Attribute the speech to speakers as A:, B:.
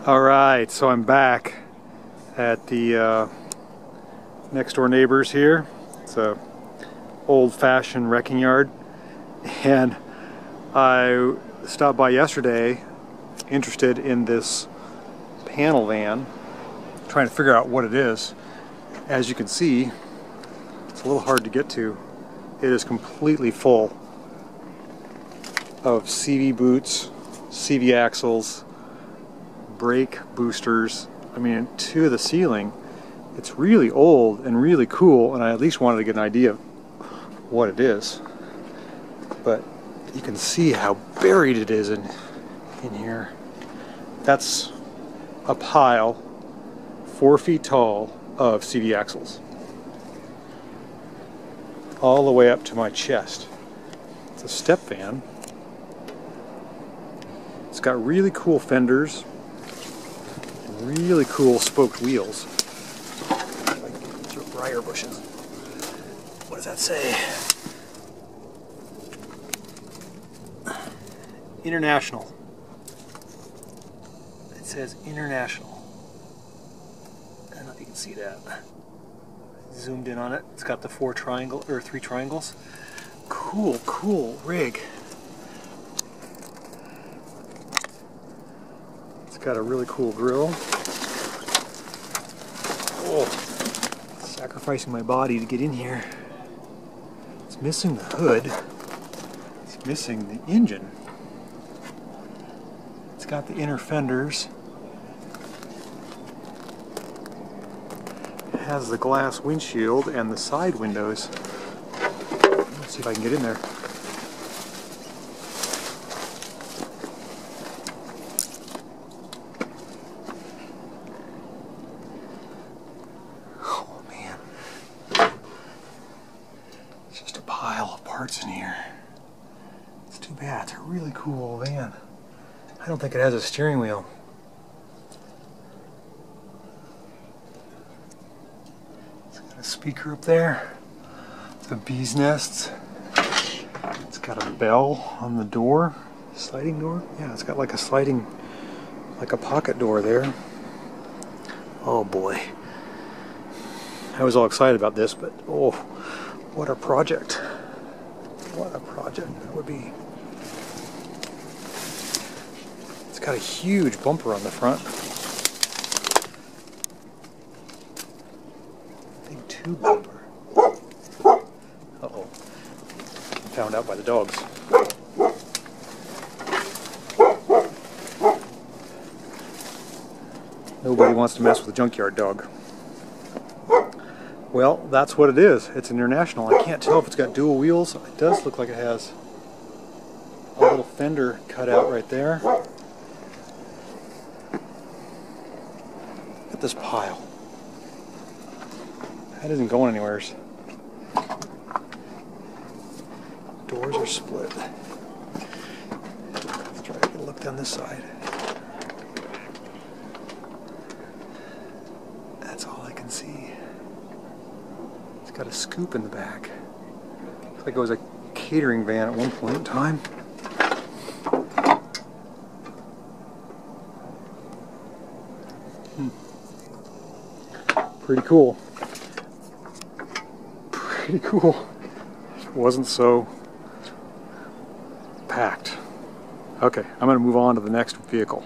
A: Alright, so I'm back at the next door neighbors here. It's a old-fashioned wrecking yard, and I stopped by yesterday interested in this panel van, trying to figure out what it is. As you can see, it's a little hard to get to. It is completely full of CV boots, CV axles, brake boosters. I mean, to the ceiling. It's really old and really cool, and I at least wanted to get an idea of what it is. But you can see how buried it is in here. That's a pile 4 feet tall of CV axles, all the way up to my chest. It's a step van. It's got really cool fenders, really cool spoked wheels. Like through briar bushes. What does that say? International. It says International. I don't know if you can see that. Zoomed in on it. It's got the 3 triangles. Cool rig. It's got a really cool grill. Oh, sacrificing my body to get in here. It's missing the hood. It's missing the engine. It's got the inner fenders. It has the glass windshield and the side windows. Let's see if I can get in there. Oh man. It's just a pile of parts in here. It's too bad. It's a really cool van. I don't think it has a steering wheel. It's got a speaker up there. The bee's nests. It's got a bell on the door. Sliding door? Yeah, it's got like a sliding, like a pocket door there. Oh boy. I was all excited about this, but oh, what a project. What a project that would be. It's got a huge bumper on the front. Big tube bumper. Uh-oh. Found out by the dogs. Nobody wants to mess with a junkyard dog. Well, that's what it is. It's an International. I can't tell if it's got dual wheels. It does look like it has a little fender cut out right there. Look at this pile. That isn't going anywhere. Doors are split. Let's try to get a look down this side. That's all I can see. It's got a scoop in the back. Looks like it was a catering van at one point in time. Pretty cool. Pretty cool. It wasn't so packed. Okay, I'm going to move on to the next vehicle.